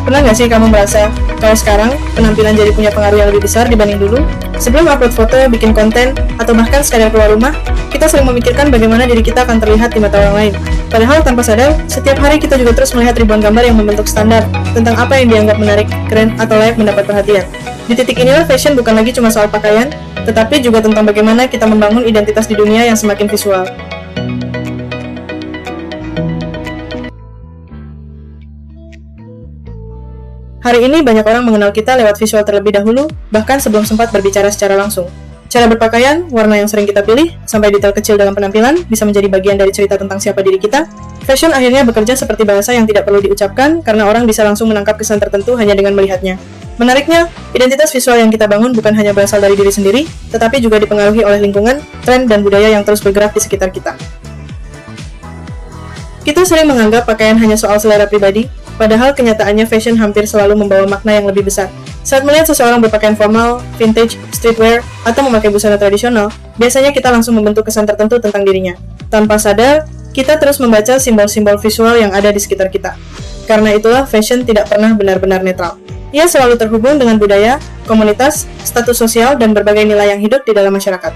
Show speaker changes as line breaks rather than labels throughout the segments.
Pernah nggak sih kamu merasa kalau sekarang penampilan jadi punya pengaruh yang lebih besar dibanding dulu? Sebelum upload foto, bikin konten, atau bahkan sekadar keluar rumah, kita sering memikirkan bagaimana diri kita akan terlihat di mata orang lain. Padahal tanpa sadar, setiap hari kita juga terus melihat ribuan gambar yang membentuk standar tentang apa yang dianggap menarik, keren, atau layak mendapat perhatian. Di titik inilah fashion bukan lagi cuma soal pakaian, tetapi juga tentang bagaimana kita membangun identitas di dunia yang semakin visual. Hari ini banyak orang mengenal kita lewat visual terlebih dahulu, bahkan sebelum sempat berbicara secara langsung. Cara berpakaian, warna yang sering kita pilih, sampai detail kecil dalam penampilan bisa menjadi bagian dari cerita tentang siapa diri kita. Fashion akhirnya bekerja seperti bahasa yang tidak perlu diucapkan karena orang bisa langsung menangkap kesan tertentu hanya dengan melihatnya. Menariknya, identitas visual yang kita bangun bukan hanya berasal dari diri sendiri, tetapi juga dipengaruhi oleh lingkungan, tren, dan budaya yang terus bergerak di sekitar kita. Kita sering menganggap pakaian hanya soal selera pribadi, padahal kenyataannya fashion hampir selalu membawa makna yang lebih besar. Saat melihat seseorang berpakaian formal, vintage, streetwear, atau memakai busana tradisional, biasanya kita langsung membentuk kesan tertentu tentang dirinya. Tanpa sadar, kita terus membaca simbol-simbol visual yang ada di sekitar kita. Karena itulah fashion tidak pernah benar-benar netral. Ia selalu terhubung dengan budaya, komunitas, status sosial, dan berbagai nilai yang hidup di dalam masyarakat.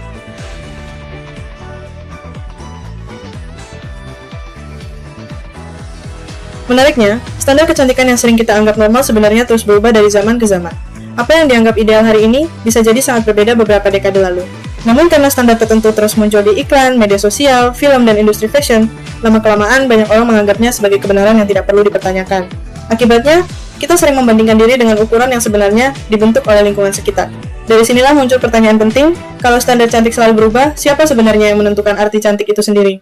Menariknya, standar kecantikan yang sering kita anggap normal sebenarnya terus berubah dari zaman ke zaman. Apa yang dianggap ideal hari ini bisa jadi sangat berbeda beberapa dekade lalu. Namun karena standar tertentu terus muncul di iklan, media sosial, film, dan industri fashion, lama-kelamaan banyak orang menganggapnya sebagai kebenaran yang tidak perlu dipertanyakan. Akibatnya, kita sering membandingkan diri dengan ukuran yang sebenarnya dibentuk oleh lingkungan sekitar. Dari sinilah muncul pertanyaan penting, kalau standar cantik selalu berubah, siapa sebenarnya yang menentukan arti cantik itu sendiri?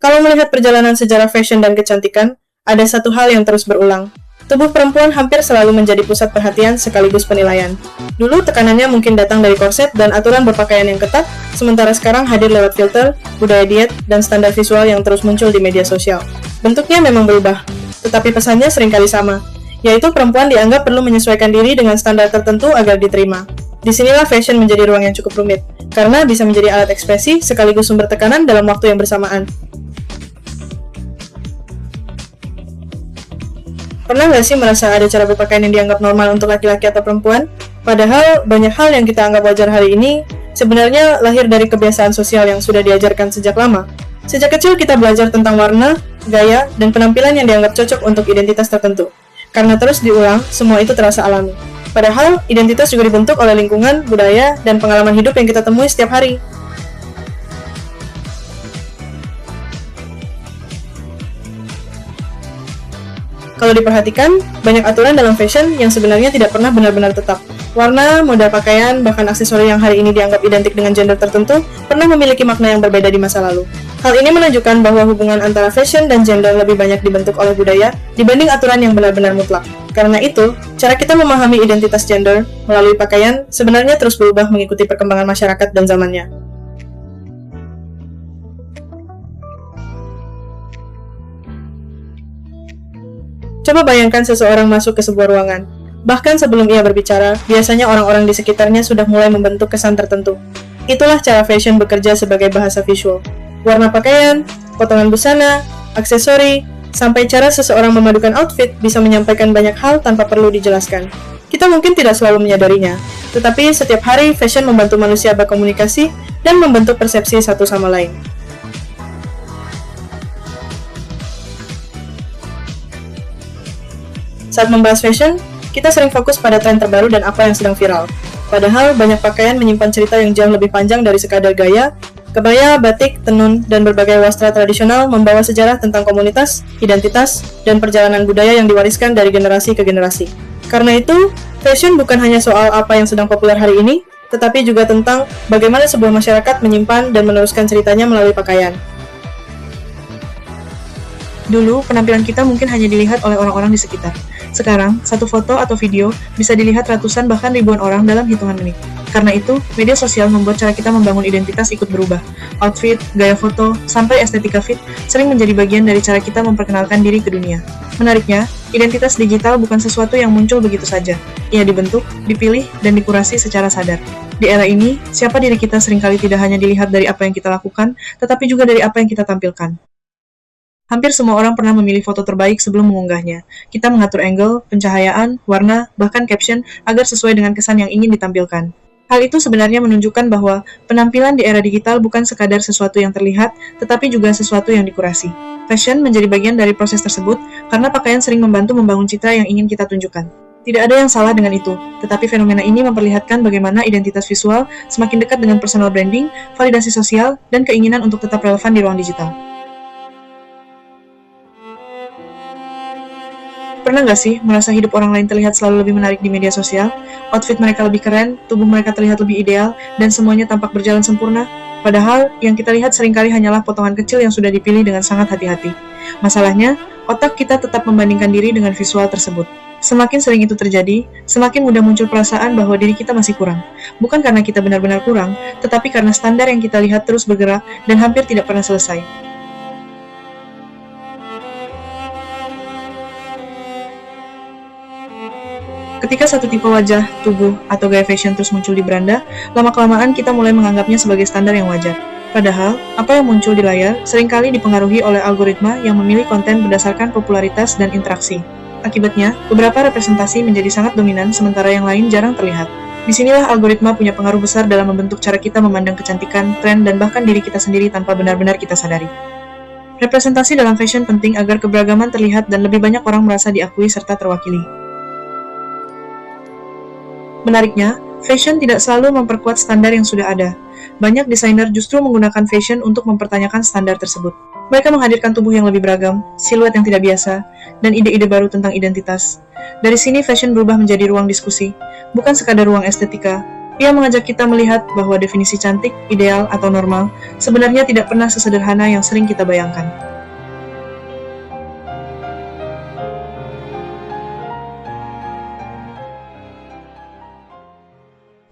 Kalau melihat perjalanan sejarah fashion dan kecantikan, ada satu hal yang terus berulang. Tubuh perempuan hampir selalu menjadi pusat perhatian sekaligus penilaian. Dulu tekanannya mungkin datang dari korset dan aturan berpakaian yang ketat, sementara sekarang hadir lewat filter, budaya diet, dan standar visual yang terus muncul di media sosial. Bentuknya memang berubah, tetapi pesannya seringkali sama, yaitu perempuan dianggap perlu menyesuaikan diri dengan standar tertentu agar diterima. Disinilah fashion menjadi ruang yang cukup rumit, karena bisa menjadi alat ekspresi sekaligus sumber tekanan dalam waktu yang bersamaan. Pernah nggak sih merasa ada cara berpakaian yang dianggap normal untuk laki-laki atau perempuan? Padahal banyak hal yang kita anggap wajar hari ini sebenarnya lahir dari kebiasaan sosial yang sudah diajarkan sejak lama. Sejak kecil kita belajar tentang warna, gaya, dan penampilan yang dianggap cocok untuk identitas tertentu. Karena terus diulang, semua itu terasa alami. Padahal identitas juga dibentuk oleh lingkungan, budaya, dan pengalaman hidup yang kita temui setiap hari. Kalau diperhatikan, banyak aturan dalam fashion yang sebenarnya tidak pernah benar-benar tetap. Warna, model pakaian, bahkan aksesori yang hari ini dianggap identik dengan gender tertentu, pernah memiliki makna yang berbeda di masa lalu. Hal ini menunjukkan bahwa hubungan antara fashion dan gender lebih banyak dibentuk oleh budaya dibanding aturan yang benar-benar mutlak. Karena itu, cara kita memahami identitas gender melalui pakaian sebenarnya terus berubah mengikuti perkembangan masyarakat dan zamannya. Coba bayangkan seseorang masuk ke sebuah ruangan. Bahkan sebelum ia berbicara, biasanya orang-orang di sekitarnya sudah mulai membentuk kesan tertentu. Itulah cara fashion bekerja sebagai bahasa visual. Warna pakaian, potongan busana, aksesori, sampai cara seseorang memadukan outfit bisa menyampaikan banyak hal tanpa perlu dijelaskan. Kita mungkin tidak selalu menyadarinya, tetapi setiap hari fashion membantu manusia berkomunikasi dan membentuk persepsi satu sama lain. Saat membahas fashion, kita sering fokus pada tren terbaru dan apa yang sedang viral. Padahal, banyak pakaian menyimpan cerita yang jauh lebih panjang dari sekadar gaya. Kebaya, batik, tenun, dan berbagai wastra tradisional membawa sejarah tentang komunitas, identitas, dan perjalanan budaya yang diwariskan dari generasi ke generasi. Karena itu, fashion bukan hanya soal apa yang sedang populer hari ini, tetapi juga tentang bagaimana sebuah masyarakat menyimpan dan meneruskan ceritanya melalui pakaian. Dulu, penampilan kita mungkin hanya dilihat oleh orang-orang di sekitar. Sekarang, satu foto atau video bisa dilihat ratusan bahkan ribuan orang dalam hitungan menit. Karena itu, media sosial membuat cara kita membangun identitas ikut berubah. Outfit, gaya foto, sampai estetika fit sering menjadi bagian dari cara kita memperkenalkan diri ke dunia. Menariknya, identitas digital bukan sesuatu yang muncul begitu saja. Ia dibentuk, dipilih, dan dikurasi secara sadar. Di era ini, siapa diri kita seringkali tidak hanya dilihat dari apa yang kita lakukan, tetapi juga dari apa yang kita tampilkan. Hampir semua orang pernah memilih foto terbaik sebelum mengunggahnya. Kita mengatur angle, pencahayaan, warna, bahkan caption agar sesuai dengan kesan yang ingin ditampilkan. Hal itu sebenarnya menunjukkan bahwa penampilan di era digital bukan sekadar sesuatu yang terlihat, tetapi juga sesuatu yang dikurasi. Fashion menjadi bagian dari proses tersebut karena pakaian sering membantu membangun citra yang ingin kita tunjukkan. Tidak ada yang salah dengan itu, tetapi fenomena ini memperlihatkan bagaimana identitas visual semakin dekat dengan personal branding, validasi sosial, dan keinginan untuk tetap relevan di ruang digital. Pernah nggak sih merasa hidup orang lain terlihat selalu lebih menarik di media sosial? Outfit mereka lebih keren, tubuh mereka terlihat lebih ideal, dan semuanya tampak berjalan sempurna? Padahal, yang kita lihat seringkali hanyalah potongan kecil yang sudah dipilih dengan sangat hati-hati. Masalahnya, otak kita tetap membandingkan diri dengan visual tersebut. Semakin sering itu terjadi, semakin mudah muncul perasaan bahwa diri kita masih kurang. Bukan karena kita benar-benar kurang, tetapi karena standar yang kita lihat terus bergerak dan hampir tidak pernah selesai. Ketika satu tipe wajah, tubuh, atau gaya fashion terus muncul di beranda, lama-kelamaan kita mulai menganggapnya sebagai standar yang wajar. Padahal, apa yang muncul di layar seringkali dipengaruhi oleh algoritma yang memilih konten berdasarkan popularitas dan interaksi. Akibatnya, beberapa representasi menjadi sangat dominan sementara yang lain jarang terlihat. Disinilah algoritma punya pengaruh besar dalam membentuk cara kita memandang kecantikan, tren, dan bahkan diri kita sendiri tanpa benar-benar kita sadari. Representasi dalam fashion penting agar keberagaman terlihat dan lebih banyak orang merasa diakui serta terwakili. Menariknya, fashion tidak selalu memperkuat standar yang sudah ada. Banyak desainer justru menggunakan fashion untuk mempertanyakan standar tersebut. Mereka menghadirkan tubuh yang lebih beragam, siluet yang tidak biasa, dan ide-ide baru tentang identitas. Dari sini fashion berubah menjadi ruang diskusi, bukan sekadar ruang estetika. Ia mengajak kita melihat bahwa definisi cantik, ideal, atau normal sebenarnya tidak pernah sesederhana yang sering kita bayangkan.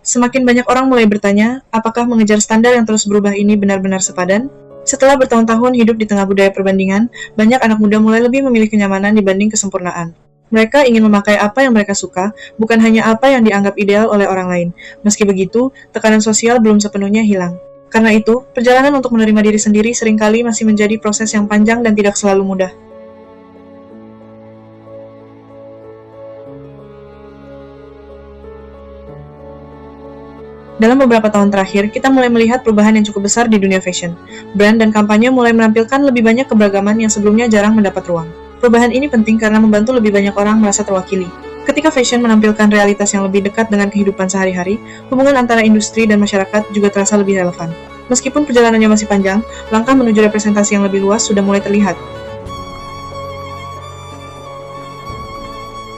Semakin banyak orang mulai bertanya, apakah mengejar standar yang terus berubah ini benar-benar sepadan? Setelah bertahun-tahun hidup di tengah budaya perbandingan, banyak anak muda mulai lebih memilih kenyamanan dibanding kesempurnaan. Mereka ingin memakai apa yang mereka suka, bukan hanya apa yang dianggap ideal oleh orang lain. Meski begitu, tekanan sosial belum sepenuhnya hilang. Karena itu, perjalanan untuk menerima diri sendiri seringkali masih menjadi proses yang panjang dan tidak selalu mudah. Dalam beberapa tahun terakhir, kita mulai melihat perubahan yang cukup besar di dunia fashion. Brand dan kampanye mulai menampilkan lebih banyak keberagaman yang sebelumnya jarang mendapat ruang. Perubahan ini penting karena membantu lebih banyak orang merasa terwakili. Ketika fashion menampilkan realitas yang lebih dekat dengan kehidupan sehari-hari, hubungan antara industri dan masyarakat juga terasa lebih relevan. Meskipun perjalanannya masih panjang, langkah menuju representasi yang lebih luas sudah mulai terlihat.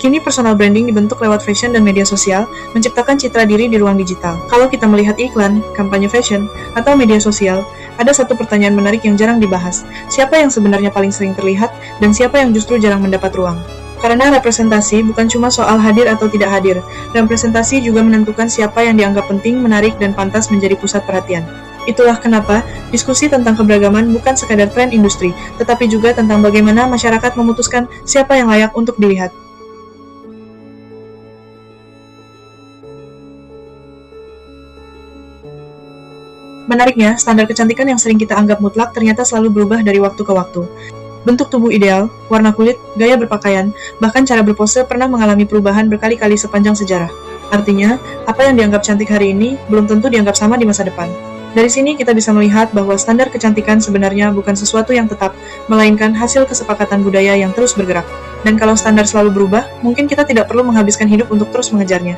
Kini personal branding dibentuk lewat fashion dan media sosial, menciptakan citra diri di ruang digital. Kalau kita melihat iklan, kampanye fashion, atau media sosial, ada satu pertanyaan menarik yang jarang dibahas. Siapa yang sebenarnya paling sering terlihat, dan siapa yang justru jarang mendapat ruang? Karena representasi bukan cuma soal hadir atau tidak hadir, representasi juga menentukan siapa yang dianggap penting, menarik, dan pantas menjadi pusat perhatian. Itulah kenapa diskusi tentang keberagaman bukan sekadar tren industri, tetapi juga tentang bagaimana masyarakat memutuskan siapa yang layak untuk dilihat. Menariknya, standar kecantikan yang sering kita anggap mutlak ternyata selalu berubah dari waktu ke waktu. Bentuk tubuh ideal, warna kulit, gaya berpakaian, bahkan cara berpose pernah mengalami perubahan berkali-kali sepanjang sejarah. Artinya, apa yang dianggap cantik hari ini belum tentu dianggap sama di masa depan. Dari sini kita bisa melihat bahwa standar kecantikan sebenarnya bukan sesuatu yang tetap, melainkan hasil kesepakatan budaya yang terus bergerak. Dan kalau standar selalu berubah, mungkin kita tidak perlu menghabiskan hidup untuk terus mengejarnya.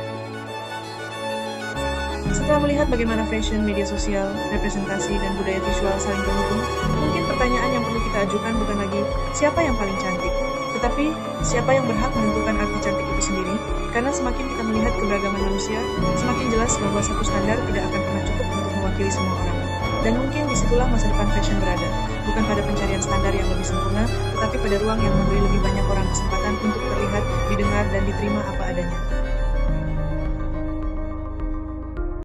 Setelah melihat bagaimana fashion, media sosial, representasi, dan budaya visual saling terhubung, mungkin pertanyaan yang perlu kita ajukan bukan lagi siapa yang paling cantik, tetapi siapa yang berhak menentukan arti cantik itu sendiri. Karena semakin kita melihat keberagaman manusia, semakin jelas bahwa satu standar tidak akan pernah cukup untuk mewakili semua orang. Dan mungkin disitulah masa depan fashion berada, bukan pada pencarian standar yang lebih sempurna, tetapi pada ruang yang memberi lebih banyak orang kesempatan untuk terlihat, didengar, dan diterima apa adanya.